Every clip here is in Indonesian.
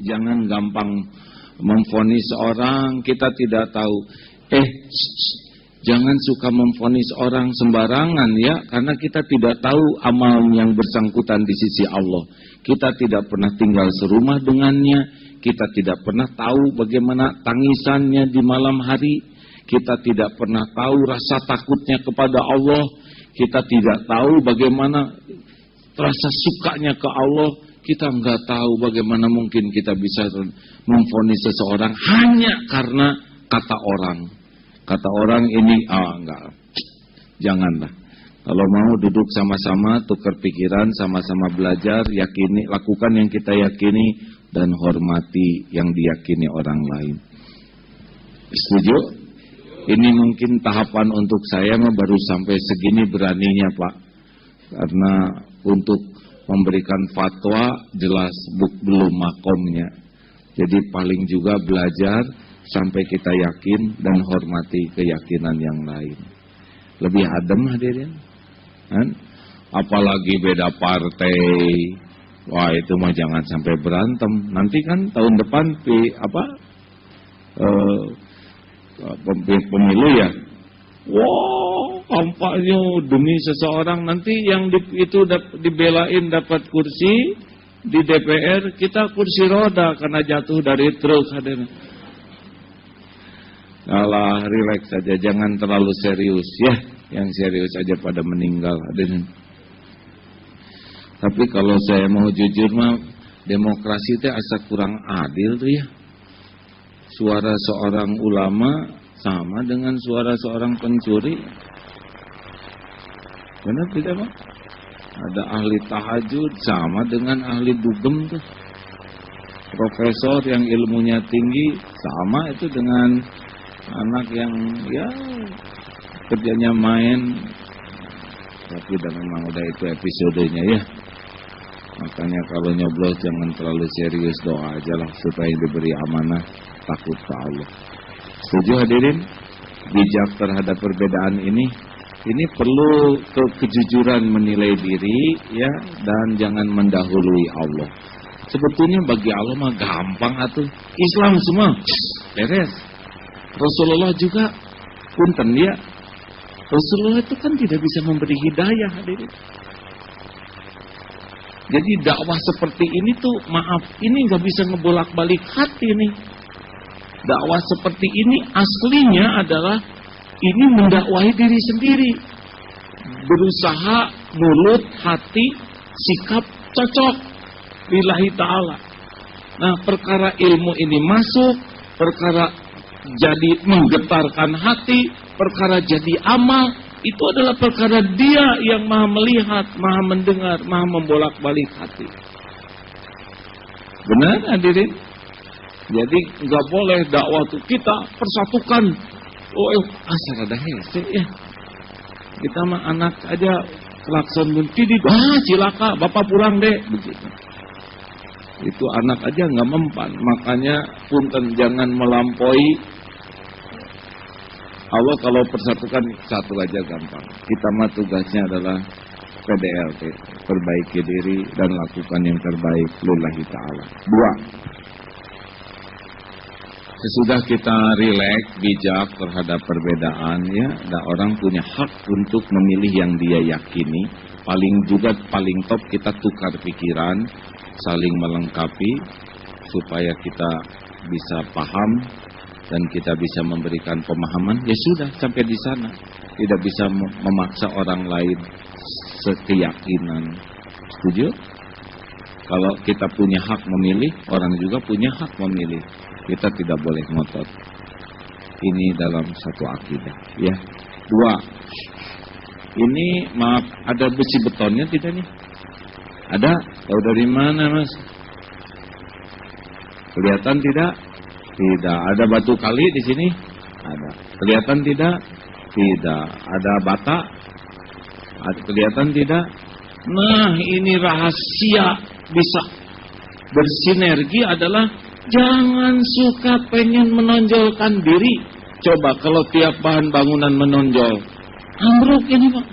Jangan gampang memvonis orang, kita tidak tahu. Jangan suka memvonis orang sembarangan ya, karena kita tidak tahu amal yang bersangkutan di sisi Allah. Kita tidak pernah tinggal serumah dengannya, kita tidak pernah tahu bagaimana tangisannya di malam hari, kita tidak pernah tahu rasa takutnya kepada Allah, kita tidak tahu bagaimana rasa sukanya ke Allah. Kita nggak tahu bagaimana mungkin kita bisa memvonis seseorang hanya karena kata orang. Kata orang ini, enggak, janganlah. Kalau mau duduk sama-sama, tukar pikiran, sama-sama belajar, yakini, lakukan yang kita yakini, dan hormati yang diyakini orang lain. Setuju? Ini mungkin tahapan untuk saya baru sampai segini beraninya Pak. Karena untuk memberikan fatwa jelas belum makomnya. Jadi paling juga belajar sampai kita yakin dan hormati keyakinan yang lain. Lebih adem hadirin. Apalagi beda partai. Wah itu mah jangan sampai berantem. Nanti kan tahun depan pemilu ya. Wah, kampanye demi seseorang, nanti yang itu dibelain dapat kursi di DPR, kita kursi roda karena jatuh dari truk hadirin. Alah, relax saja, jangan terlalu serius ya. Yang serius aja pada meninggal hadirin. Tapi kalau saya mau jujur mah, demokrasi itu asa kurang adil tuh ya. Suara seorang ulama sama dengan suara seorang pencuri. Benar tidak Pak? Ada ahli tahajud sama dengan ahli dugem tuh. Profesor yang ilmunya tinggi sama itu dengan anak yang ya kerjanya main. Tapi dan memang udah itu episodenya ya. Makanya kalau nyoblos jangan terlalu serius, doa aja lah supaya diberi amanah, takut ke Allah. Setuju hadirin? Bijak terhadap perbedaan ini perlu kejujuran menilai diri ya, dan jangan mendahului Allah. Sebetulnya bagi Allah mah gampang atuh. Islam semua beres. Rasulullah juga punten ya. Rasulullah itu kan tidak bisa memberi hidayah hadirin. Jadi dakwah seperti ini tuh maaf, ini nggak bisa ngebolak-balik hati nih. Dakwah seperti ini aslinya adalah ini mendakwahi diri sendiri. Berusaha mulut, hati, sikap cocok lillahi ta'ala. Nah perkara ilmu ini masuk, perkara jadi menggetarkan hati, perkara jadi amal, itu adalah perkara dia yang maha melihat, maha mendengar, maha membolak-balik hati. Benar hadirin? Jadi nggak boleh dakwah itu kita persatukan. Asal ada hese ya. Kita mah anak aja klakson bunti cilaka, bapak pulang deh begitu. Itu anak aja nggak mempan. Makanya punten jangan melampaui. Allah kalau persatukan satu aja gampang. Kita mah tugasnya adalah PDLT, perbaiki diri dan lakukan yang terbaik lillahi ta'ala. 2. Sesudah kita rileks, bijak terhadap perbedaan ya, dan orang punya hak untuk memilih yang dia yakini. Paling top kita tukar pikiran, saling melengkapi supaya kita bisa paham dan kita bisa memberikan pemahaman. Ya sudah sampai di sana. Tidak bisa memaksa orang lain sekeyakinan. Setuju? Kalau kita punya hak memilih, orang juga punya hak memilih. Kita tidak boleh ngotot. Ini dalam satu akidah ya. 2. Ini maaf, ada besi betonnya tidak nih? Ada? Tahu dari mana Mas? Kelihatan tidak? Tidak. Ada batu kali di sini? Ada. Kelihatan tidak? Tidak. Ada bata? Kelihatan tidak? Nah ini rahasia bisa bersinergi adalah jangan suka pengen menonjolkan diri. Coba kalau tiap bahan bangunan menonjol, ambruk ini Pak.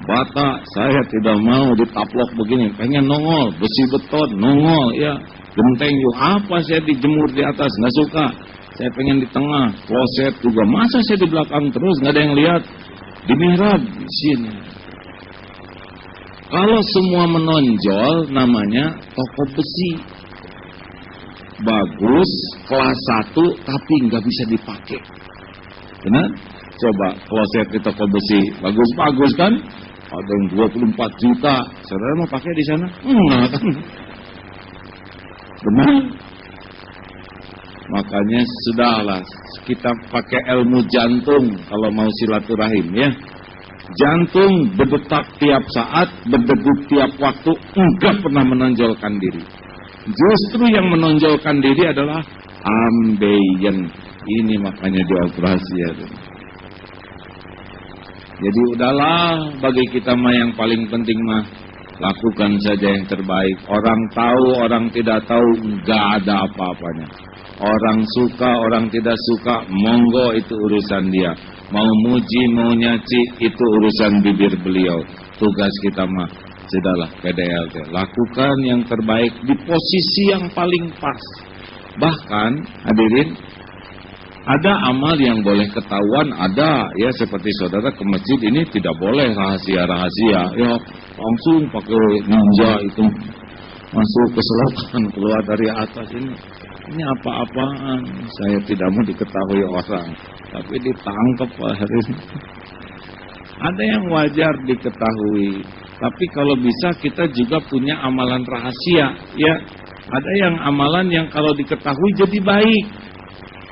bata, saya tidak mau ditaplok begini, pengen nongol, besi beton, nongol, ya, genteng juga, apa saya dijemur di atas, nggak suka, saya pengen di tengah, kloset juga, masa saya di belakang terus, nggak ada yang lihat, di mihrab, di sini. Kalau semua menonjol, namanya toko besi, bagus, kelas 1, tapi nggak bisa dipakai, benar? Coba kloset di toko besi, bagus-bagus kan? Ada yang 24 juta, saudara mau pakai di sana? Enggak kan? Benar? Makanya sudahlah, kita pakai ilmu jantung kalau mau silaturahim, ya. Jantung berdetak tiap saat, berdegup tiap waktu, enggak pernah menonjolkan diri. Justru yang menonjolkan diri adalah ambeien. Ini makanya dioperasi, ya. Jadi udahlah, bagi kita mah yang paling penting mah lakukan saja yang terbaik. Orang tahu, orang tidak tahu, nggak ada apa-apanya. Orang suka, orang tidak suka, monggo itu urusan dia. Mau muji, mau nyaci, itu urusan bibir beliau. Tugas kita mah sudahlah PDLT. Lakukan yang terbaik di posisi yang paling pas. Bahkan hadirin, ada amal yang boleh ketahuan, ada, ya, seperti saudara ke masjid ini tidak boleh rahasia-rahasia, ya, langsung pakai ninja itu masuk ke selatan, keluar dari atas ini apa-apaan, saya tidak mau diketahui orang, tapi ditangkap hari ini. Ada yang wajar diketahui, tapi kalau bisa kita juga punya amalan rahasia, ya, ada yang amalan yang kalau diketahui jadi baik.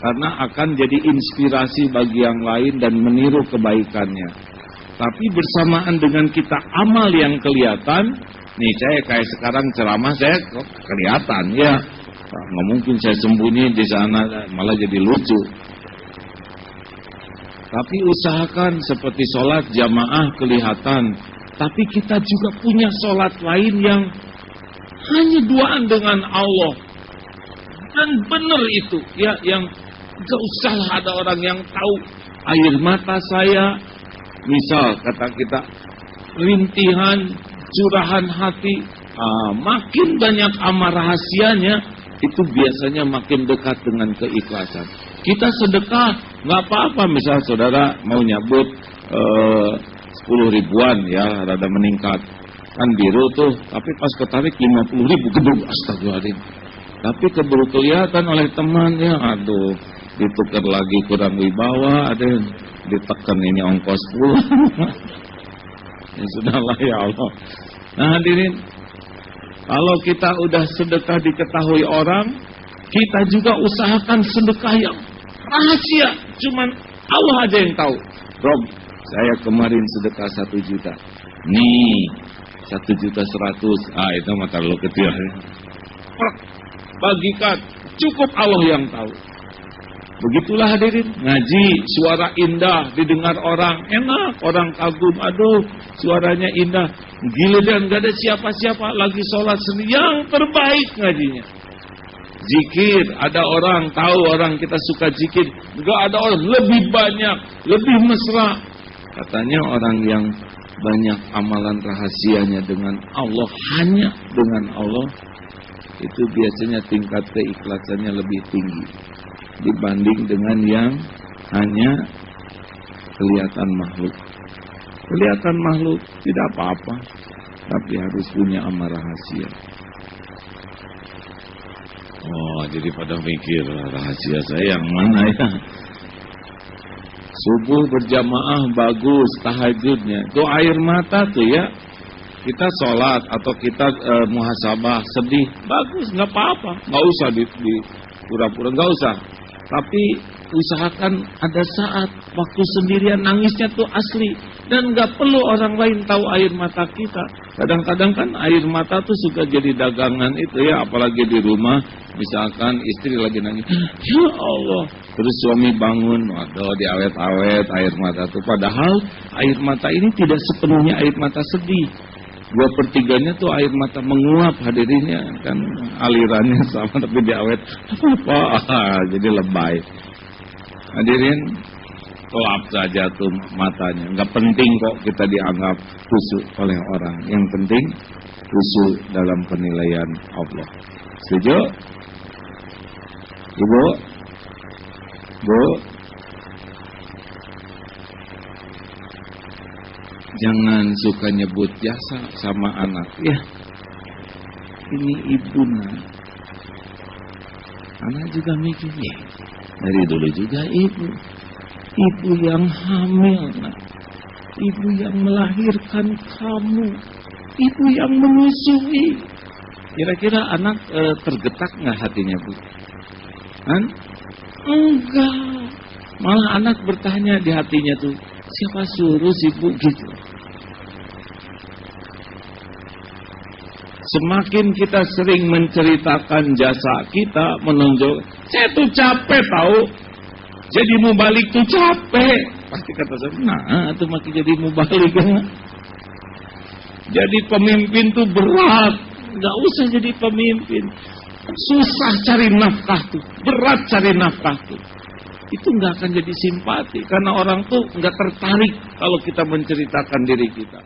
Karena akan jadi inspirasi bagi yang lain dan meniru kebaikannya. Tapi bersamaan dengan kita amal yang kelihatan, nih saya kayak sekarang ceramah saya kelihatan, ya. Nggak mungkin saya sembunyi di sana, malah jadi lucu. Tapi usahakan seperti sholat jamaah kelihatan. Tapi kita juga punya sholat lain yang hanya duaan dengan Allah. Dan benar itu, ya, yang gak usah ada orang yang tahu air mata saya, misal kata kita rintihan, curahan hati, makin banyak amal rahasianya, itu biasanya makin dekat dengan keikhlasan. Kita sedekah, nggak apa-apa, misal saudara mau nyabut 10 ribuan, ya, rada meningkat, kan biru tuh, tapi pas ketarik 50 ribu, gedung, astagfirullahaladzim. Tapi keburu kelihatan oleh teman, ya, aduh, ditukar lagi kurang wibawa, ada yang ditekan ini ongkos pulang. Ya sudahlah, ya Allah. Nah hadirin, kalau kita udah sedekah diketahui orang, kita juga usahakan sedekah yang rahasia, cuman Allah aja yang tahu. Rob, saya kemarin sedekah 1 juta. Nih, 1.100.000. Itu mah terlalu kecil. Bagikan, cukup Allah yang tahu. Begitulah hadirin, ngaji, suara indah, didengar orang, enak, orang kagum, aduh, suaranya indah. Giliran gak ada siapa-siapa, lagi sholat sendiri, yang terbaik ngajinya. Zikir, ada orang, tahu orang kita suka zikir, gak ada orang, lebih banyak, lebih mesra. Katanya orang yang banyak amalan rahasianya dengan Allah, hanya dengan Allah, itu biasanya tingkat keikhlasannya lebih tinggi dibanding dengan yang hanya kelihatan makhluk. Kelihatan makhluk tidak apa-apa, tapi harus punya amal rahasia. Oh, jadi pada mikir rahasia saya yang mana, ya? Subuh berjamaah bagus, tahajudnya, itu air mata tuh, ya. Kita sholat atau kita muhasabah sedih, bagus, nggak apa-apa, nggak usah di pura-pura, nggak usah. Tapi usahakan ada saat waktu sendirian nangisnya tuh asli, dan nggak perlu orang lain tahu air mata kita. Kadang-kadang kan air mata tuh suka jadi dagangan itu, ya, apalagi di rumah, misalkan istri lagi nangis, ya Allah, terus suami bangun, waduh, diawet-awet air mata tuh. Padahal air mata ini tidak sepenuhnya air mata sedih. 2/3 tuh air mata menguap, hadirinnya kan alirannya sama tapi diawet apa jadi lebay. Hadirin, kelap saja tuh matanya. Nggak penting kok kita dianggap khusyuk oleh orang. Yang penting khusyuk dalam penilaian Allah. Setuju? Ibu? Bu? Jangan suka nyebut jasa sama anak. Ya, ini ibu nak. Anak juga mikir, ya, dari dulu juga ibu. Ibu yang hamil, nak. Ibu yang melahirkan kamu. Ibu yang menyusui. Kira-kira anak tergetak nggak hatinya, Bu? Kan? Enggak. Malah anak bertanya di hatinya tuh, siapa suruh si Bu gitu. Semakin kita sering menceritakan jasa kita, menonjol, saya tuh capek tahu. Jadi mubalik tuh capek. Pasti kata saya, nah itu makin jadi mubalik ya. Jadi pemimpin tuh berat. Gak usah jadi pemimpin. Susah cari nafkah tuh. Berat cari nafkah tuh. Itu gak akan jadi simpati. Karena orang tuh gak tertarik kalau kita menceritakan diri kita.